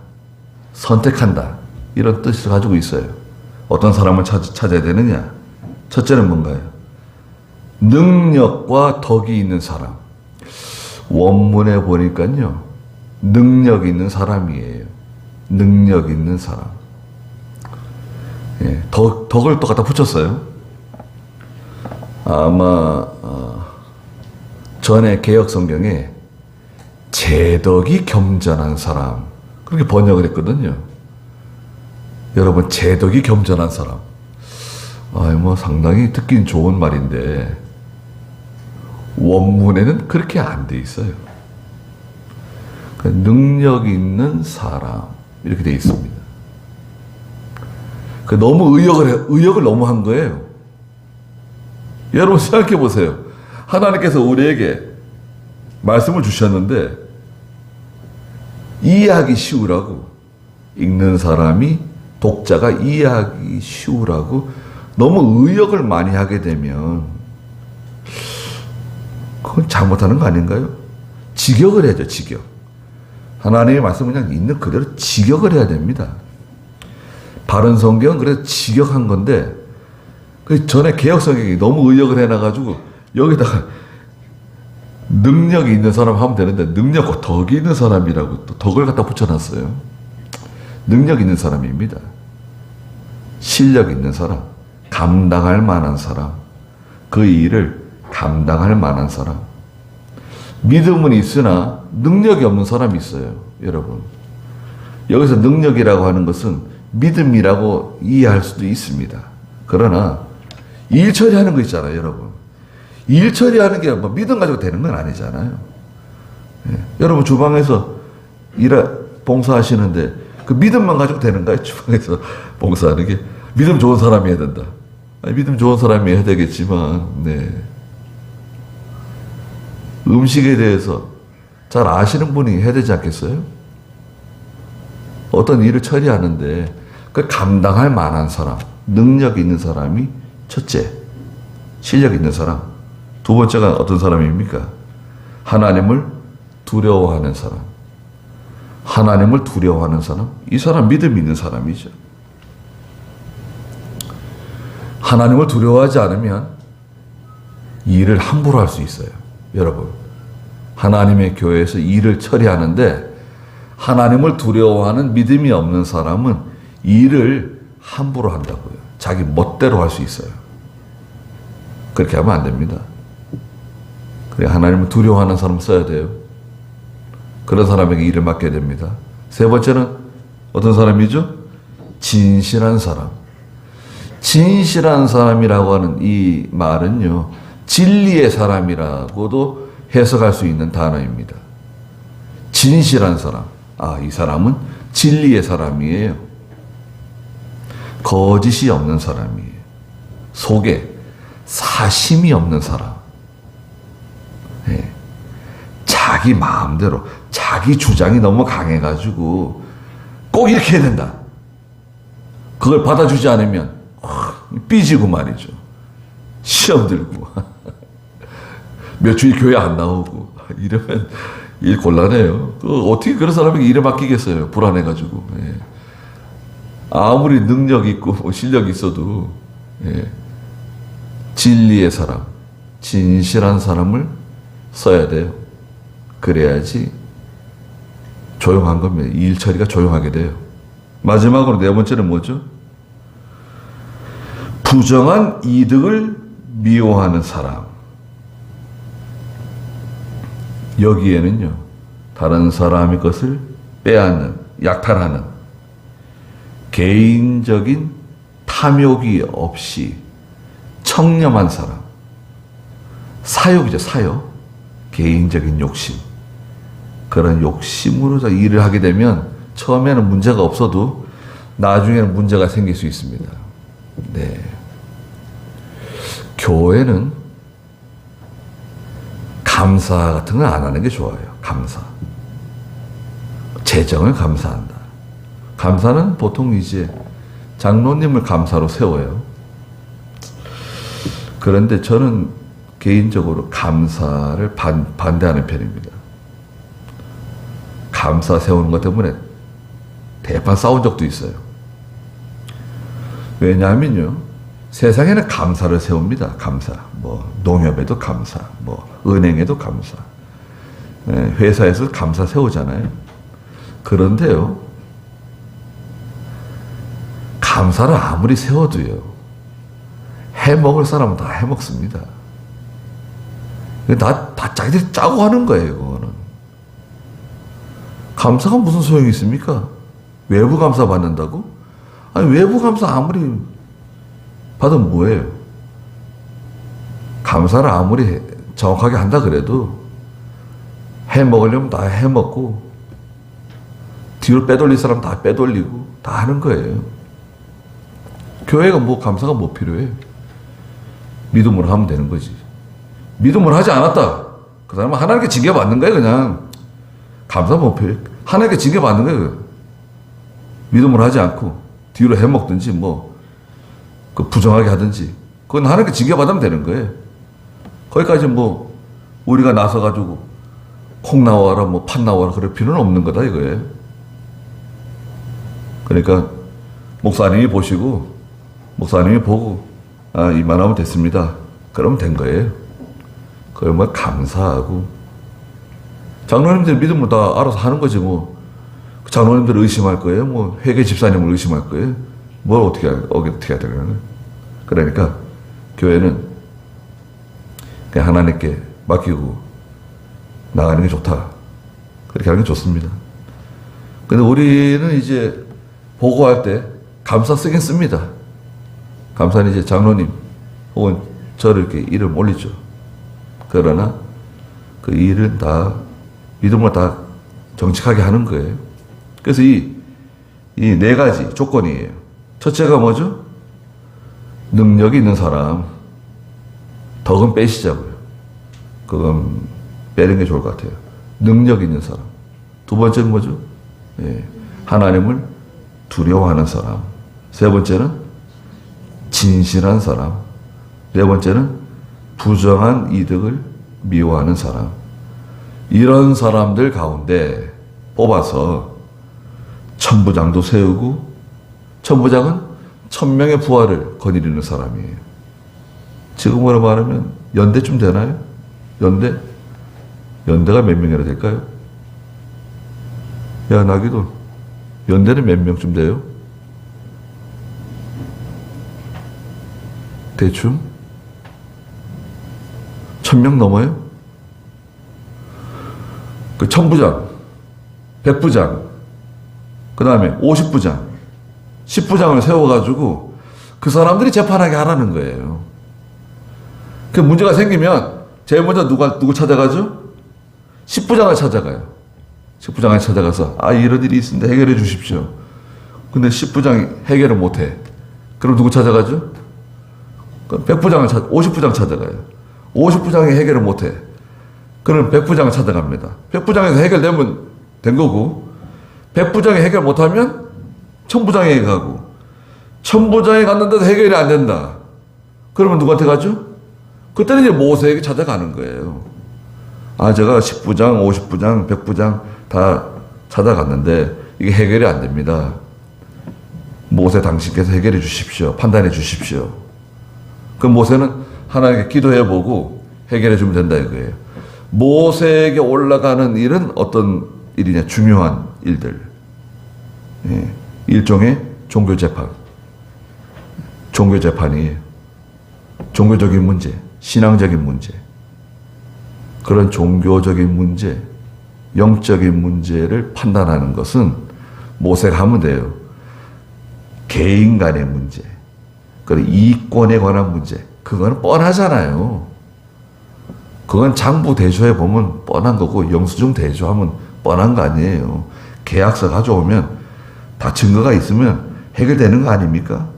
Speaker 1: 선택한다. 이런 뜻을 가지고 있어요. 어떤 사람을 찾아야 되느냐? 첫째는 뭔가요? 능력과 덕이 있는 사람. 원문에 보니까요, 능력 있는 사람이에요. 능력 있는 사람. 예, 덕을 또 갖다 붙였어요. 아마 전에 개역 성경에 재덕이 겸전한 사람 그렇게 번역을 했거든요. 여러분, 재덕이 겸전한 사람. 뭐 상당히 듣긴 좋은 말인데 원문에는 그렇게 안 돼 있어요. 능력 있는 사람 이렇게 돼 있습니다. 너무 의역을 너무 한 거예요. 여러분 생각해 보세요. 하나님께서 우리에게 말씀을 주셨는데 이해하기 쉬우라고, 읽는 사람이 독자가 이해하기 쉬우라고 너무 의역을 많이 하게 되면 그건 잘못하는 거 아닌가요? 직역을 해야죠. 직역. 하나님의 말씀은 그냥 있는 그대로 직역을 해야 됩니다. 바른 성경은 그래서 직역한 건데 그 전에 개역 성경이 너무 의역을 해놔가지고 여기다가 능력이 있는 사람 하면 되는데 능력과 덕이 있는 사람이라고 또 덕을 갖다 붙여놨어요. 능력 있는 사람입니다. 실력 있는 사람, 감당할 만한 사람, 그 일을 감당할 만한 사람. 믿음은 있으나 능력이 없는 사람이 있어요. 여러분, 여기서 능력이라고 하는 것은 믿음이라고 이해할 수도 있습니다. 그러나 일 처리하는 거 있잖아요. 여러분, 일 처리하는 게 뭐 믿음 가지고 되는 건 아니잖아요. 예. 여러분 주방에서 봉사하시는데 그 믿음만 가지고 되는가요? 주방에서 봉사하는 게 믿음 좋은 사람이 해야 된다. 믿음 좋은 사람이 해야 되겠지만, 네. 음식에 대해서 잘 아시는 분이 해야 되지 않겠어요? 어떤 일을 처리하는데 그 감당할 만한 사람, 능력 있는 사람이 첫째, 실력 있는 사람. 두 번째가 어떤 사람입니까? 하나님을 두려워하는 사람. 하나님을 두려워하는 사람. 이 사람 믿음 있는 사람이죠. 하나님을 두려워하지 않으면 일을 함부로 할 수 있어요. 여러분, 하나님의 교회에서 일을 처리하는데 하나님을 두려워하는 믿음이 없는 사람은 일을 함부로 한다고요. 자기 멋대로 할 수 있어요. 그렇게 하면 안 됩니다. 그래, 하나님을 두려워하는 사람 써야 돼요. 그런 사람에게 일을 맡겨야 됩니다. 세 번째는 어떤 사람이죠? 진실한 사람. 진실한 사람이라고 하는 이 말은요, 진리의 사람이라고도 해석할 수 있는 단어입니다. 진실한 사람. 이 사람은 진리의 사람이에요. 거짓이 없는 사람이에요. 속에 사심이 없는 사람. 네. 자기 마음대로, 자기 주장이 너무 강해가지고 꼭 이렇게 해야 된다. 그걸 받아주지 않으면 삐지고 말이죠. 시험 들고 몇 주일 교회 안 나오고 이러면 일 곤란해요. 어떻게 그런 사람에게 일을 맡기겠어요? 불안해가지고. 예. 아무리 능력 있고 실력 있어도, 예. 진리의 사람, 진실한 사람을 써야 돼요. 그래야지 조용한 겁니다. 일 처리가 조용하게 돼요. 마지막으로 네 번째는 뭐죠? 부정한 이득을 미워하는 사람. 여기에는요, 다른 사람의 것을 빼앗는, 약탈하는, 개인적인 탐욕이 없이 청렴한 사람. 사욕이죠, 사욕. 개인적인 욕심. 그런 욕심으로 일을 하게 되면 처음에는 문제가 없어도 나중에는 문제가 생길 수 있습니다. 네. 교회는 감사 같은 걸 안 하는 게 좋아요. 감사. 재정을 감사한다. 감사는 보통 이제 장로님을 감사로 세워요. 그런데 저는 개인적으로 감사를 반대하는 편입니다. 감사 세우는 것 때문에 대판 싸운 적도 있어요. 왜냐하면요, 세상에는 감사를 세웁니다. 감사. 뭐 농협에도 감사, 뭐 은행에도 감사, 회사에서 감사 세우잖아요. 그런데요, 감사를 아무리 세워도요, 해먹을 사람은 다 해먹습니다. 다 자기들이 짜고 하는 거예요, 그거는. 감사가 무슨 소용이 있습니까? 외부 감사 받는다고? 아니, 외부 감사 아무리 받으면 뭐예요? 감사를 아무리 정확하게 한다 그래도 해먹으려면 다 해먹고 뒤로 빼돌릴 사람 다 빼돌리고 다 하는 거예요. 교회가 뭐 감사가 뭐 필요해? 믿음으로 하면 되는 거지. 믿음으로 하지 않았다. 그 사람은 하나님께 징계받는 거예요, 그냥. 감사 뭐 필요해? 하나님께 징계받는 거예요. 믿음으로 하지 않고 뒤로 해먹든지 그 부정하게 하든지 그건 하나님께 징계받으면 되는 거예요. 거기까지 우리가 나서가지고 콩 나와라 팥 나와라 그럴 필요는 없는 거다 이거예요. 그러니까 목사님이 보고 이만하면 됐습니다. 그러면 된 거예요. 그러면 감사하고 장로님들 믿음으로 다 알아서 하는 거지 장로님들을 의심할 거예요. 회계 집사님을 의심할 거예요. 뭘 어떻게 해야 되려나. 그러니까 교회는 그냥 하나님께 맡기고 나가는 게 좋다. 그렇게 하는 게 좋습니다. 근데 우리는 이제 보고할 때 감사 쓰긴 씁니다. 감사는 이제 장로님 혹은 저를 이렇게 일을 몰리죠. 그러나 그 일은 다 믿음으로 다 정직하게 하는 거예요. 그래서 이 네 가지 조건이에요. 첫째가 뭐죠? 능력이 있는 사람. 덕은 빼시자고요. 그건 빼는 게 좋을 것 같아요. 능력 있는 사람. 두 번째는 뭐죠? 하나님을 두려워하는 사람. 세 번째는 진실한 사람. 네 번째는 부정한 이득을 미워하는 사람. 이런 사람들 가운데 뽑아서 천부장도 세우고, 천부장은 1000명의 부하를 거느리는 사람이에요. 지금으로 말하면 연대쯤 되나요? 연대가 몇 명이나 될까요? 야, 나기도 연대는 몇 명쯤 돼요? 대충 1000명 넘어요? 그 천부장, 백부장, 그 다음에 50부장, 10부장을 세워가지고 그 사람들이 재판하게 하라는 거예요. 그 문제가 생기면 제일 먼저 누구 찾아가죠? 10부장을 찾아가요. 10부장을 찾아가서 이런 일이 있습니다. 해결해 주십시오. 근데 10부장이 해결을 못해. 그럼 누구 찾아가죠? 50부장 찾아가요. 50부장이 해결을 못해. 그럼 100부장을 찾아갑니다. 100부장에서 해결되면 된 거고, 100부장이 해결 못하면 1000부장에게 가고, 1000부장에 갔는데도 해결이 안 된다. 그러면 누구한테 가죠? 그때는 이제 모세에게 찾아가는 거예요. 제가 10부장, 50부장, 100부장 다 찾아갔는데 이게 해결이 안 됩니다. 모세 당신께서 해결해 주십시오. 판단해 주십시오. 그럼 모세는 하나님께 기도해 보고 해결해 주면 된다 이거예요. 모세에게 올라가는 일은 어떤 일이냐? 중요한 일들. 일종의 종교재판. 종교재판이에요. 종교적인 문제, 신앙적인 문제. 그런 종교적인 문제, 영적인 문제를 판단하는 것은 모세가 하면 돼요. 개인 간의 문제, 그리고 이권에 관한 문제, 그거는 뻔하잖아요. 그건 장부 대조해 보면 뻔한 거고, 영수증 대조하면 뻔한 거 아니에요. 계약서 가져오면 다 증거가 있으면 해결되는 거 아닙니까?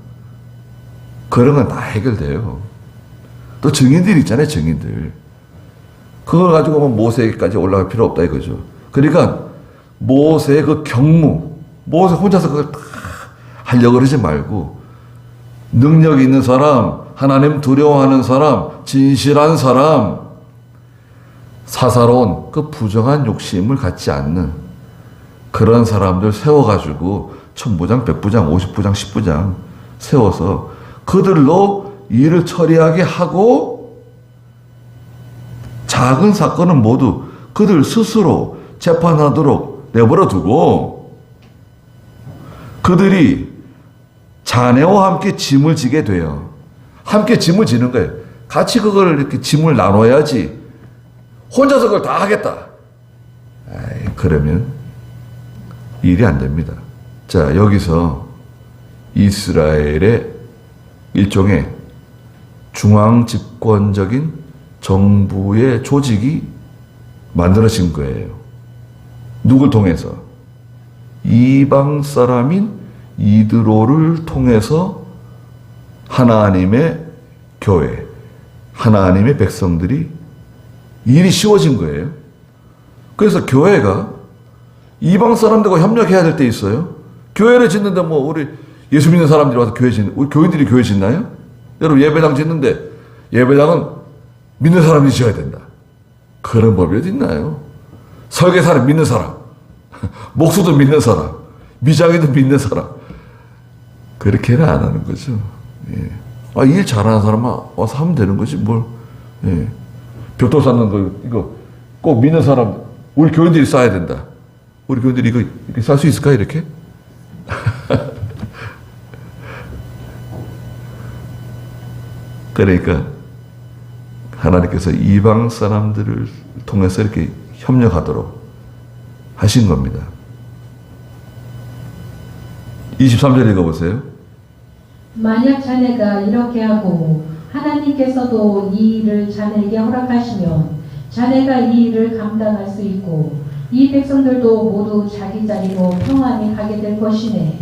Speaker 1: 그런 건 다 해결돼요. 또 증인들 있잖아요, 증인들. 그걸 가지고 뭐 모세까지 올라갈 필요 없다 이거죠. 그러니까 모세의 그 경무, 모세 혼자서 그걸 다 하려고 그러지 말고 능력 있는 사람, 하나님 두려워하는 사람, 진실한 사람, 사사로운 그 부정한 욕심을 갖지 않는 그런 사람들 세워가지고 천부장, 백부장, 50부장, 10부장 세워서 그들로 일을 처리하게 하고 작은 사건은 모두 그들 스스로 재판하도록 내버려 두고 그들이 자네와 함께 짐을 지게 돼요. 함께 짐을 지는 거예요. 같이 그걸 이렇게 짐을 나눠야지 혼자서 그걸 다 하겠다. 그러면 일이 안 됩니다. 자, 여기서 이스라엘의 일종의 중앙 집권적인 정부의 조직이 만들어진 거예요. 누굴 통해서? 이방 사람인 이드로를 통해서 하나님의 교회, 하나님의 백성들이 일이 쉬워진 거예요. 그래서 교회가 이방 사람들과 협력해야 될 때 있어요. 교회를 짓는데 뭐 우리 예수 믿는 사람들이 와서 교회 짓는, 우리 교인들이 교회 짓나요? 여러분 예배당 짓는데 예배당은 믿는 사람이 지어야 된다. 그런 법이 어디 있나요? 설계사를 믿는 사람, 목수도 믿는 사람, 미장이도 믿는 사람. 그렇게는 안 하는 거죠. 예. 일 잘하는 사람만 와서 하면 되는 거지 뭘. 예. 벽돌 쌓는 거 이거 꼭 믿는 사람, 우리 교인들이 쌓아야 된다. 우리 교인들이 이거 이렇게 쌓을 수 있을까 이렇게? 그러니까 하나님께서 이방 사람들을 통해서 이렇게 협력하도록 하신 겁니다. 23절 읽어보세요.
Speaker 2: 만약 자네가 이렇게 하고 하나님께서도 이 일을 자네에게 허락하시면 자네가 이 일을 감당할 수 있고 이 백성들도 모두 자기 자리로 평안히 가게 될 것이네.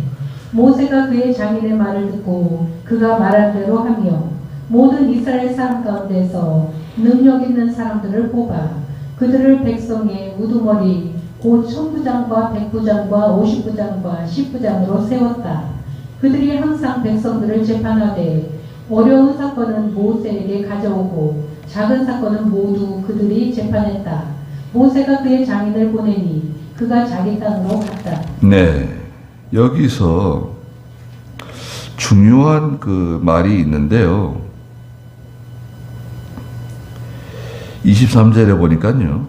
Speaker 2: 모세가 그의 장인의 말을 듣고 그가 말한 대로 하며 모든 이스라엘 사람 가운데서 능력 있는 사람들을 뽑아 그들을 백성의 우두머리 곧 천부장과 백부장과 50부장과 10부장으로 세웠다. 그들이 항상 백성들을 재판하되 어려운 사건은 모세에게 가져오고 작은 사건은 모두 그들이 재판했다. 모세가 그의 장인을 보내니 그가 자기 땅으로 갔다.
Speaker 1: 네, 여기서 중요한 그 말이 있는데요. 23절에 보니까요.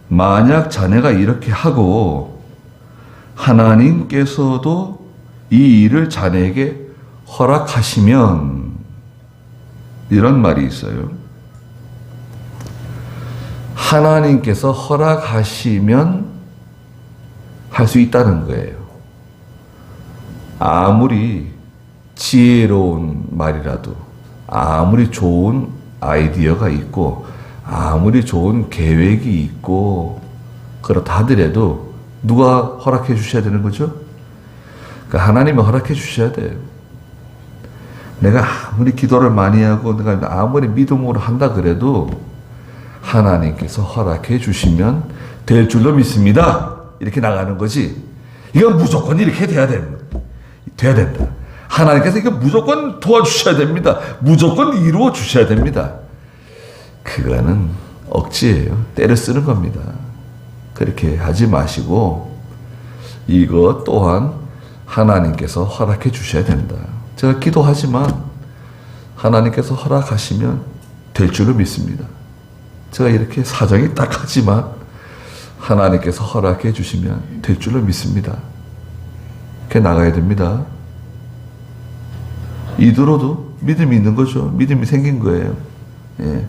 Speaker 1: 만약 자네가 이렇게 하고 하나님께서도 이 일을 자네에게 허락하시면 이런 말이 있어요. 하나님께서 허락하시면 할 수 있다는 거예요. 아무리 지혜로운 말이라도 아무리 좋은 아이디어가 있고 아무리 좋은 계획이 있고 그렇다 하더라도 누가 허락해 주셔야 되는 거죠? 그러니까 하나님이 허락해 주셔야 돼요. 내가 아무리 기도를 많이 하고 내가 아무리 믿음으로 한다 그래도 하나님께서 허락해 주시면 될 줄로 믿습니다. 이렇게 나가는 거지. 이건 무조건 이렇게 돼야 된다. 하나님께서 이거 무조건 도와주셔야 됩니다. 무조건 이루어 주셔야 됩니다. 그거는 억지예요. 때려 쓰는 겁니다. 그렇게 하지 마시고 이거 또한 하나님께서 허락해 주셔야 된다. 제가 기도하지만 하나님께서 허락하시면 될 줄로 믿습니다. 제가 이렇게 사정이 딱하지만 하나님께서 허락해 주시면 될 줄로 믿습니다. 그렇게 나가야 됩니다. 이들어도 믿음이 있는 거죠. 믿음이 생긴 거예요. 예.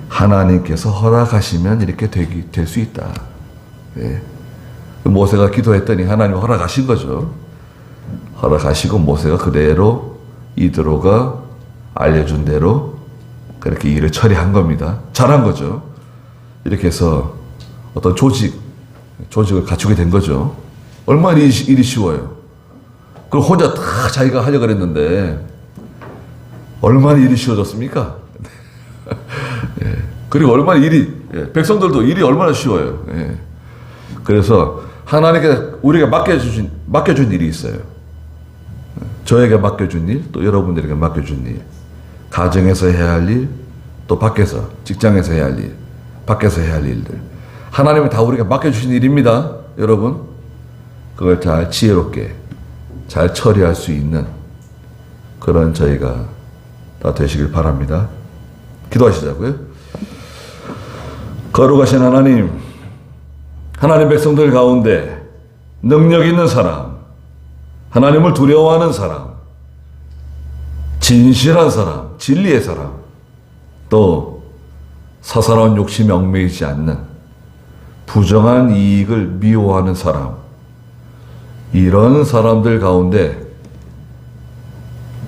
Speaker 1: 하나님께서 허락하시면 이렇게 될 수 있다. 예. 모세가 기도했더니 하나님이 허락하신 거죠. 허락하시고 모세가 그대로 이드로가 알려준 대로 그렇게 일을 처리한 겁니다. 잘한 거죠. 이렇게 해서 어떤 조직, 조직을 갖추게 된 거죠. 얼마나 일이 쉬워요. 그걸 혼자 다 자기가 하려고 그랬는데 얼마나 일이 쉬워졌습니까? 예. 그리고 얼마나 백성들도 일이 얼마나 쉬워요. 예. 그래서 하나님께서 우리가 맡겨준 일이 있어요. 저에게 맡겨준 일, 또 여러분들에게 맡겨준 일. 가정에서 해야 할 일, 또 밖에서, 직장에서 해야 할 일, 밖에서 해야 할 일들. 하나님은 다 우리가 맡겨주신 일입니다. 여러분. 그걸 잘 지혜롭게, 잘 처리할 수 있는 그런 저희가 다 되시길 바랍니다. 기도하시자고요. 거룩하신 하나님, 하나님 백성들 가운데 능력 있는 사람, 하나님을 두려워하는 사람, 진실한 사람, 진리의 사람, 또 사사로운 욕심에 얽매이지 않는 부정한 이익을 미워하는 사람, 이런 사람들 가운데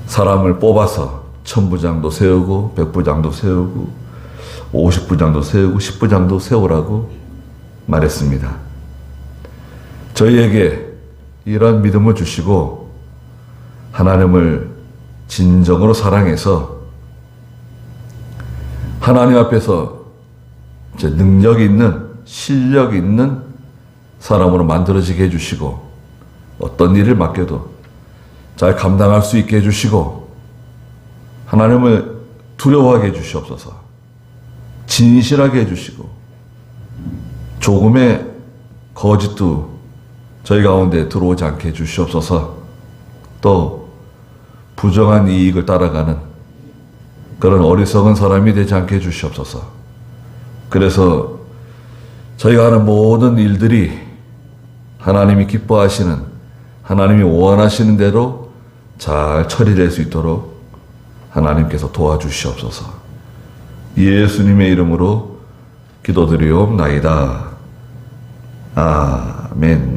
Speaker 1: 사람을 뽑아서 1000부장도 세우고 100부장도 세우고 50부장도 세우고 10부장도 세우라고 말했습니다. 저희에게 이런 믿음을 주시고 하나님을 진정으로 사랑해서 하나님 앞에서 능력 있는, 실력 있는 사람으로 만들어지게 해주시고 어떤 일을 맡겨도 잘 감당할 수 있게 해주시고 하나님을 두려워하게 해주시옵소서. 진실하게 해주시고 조금의 거짓도 저희 가운데 들어오지 않게 해주시옵소서. 또 부정한 이익을 따라가는 그런 어리석은 사람이 되지 않게 해주시옵소서. 그래서 저희가 하는 모든 일들이 하나님이 기뻐하시는, 하나님이 원하시는 대로 잘 처리될 수 있도록 하나님께서 도와주시옵소서. 예수님의 이름으로 기도드리옵나이다. 아멘.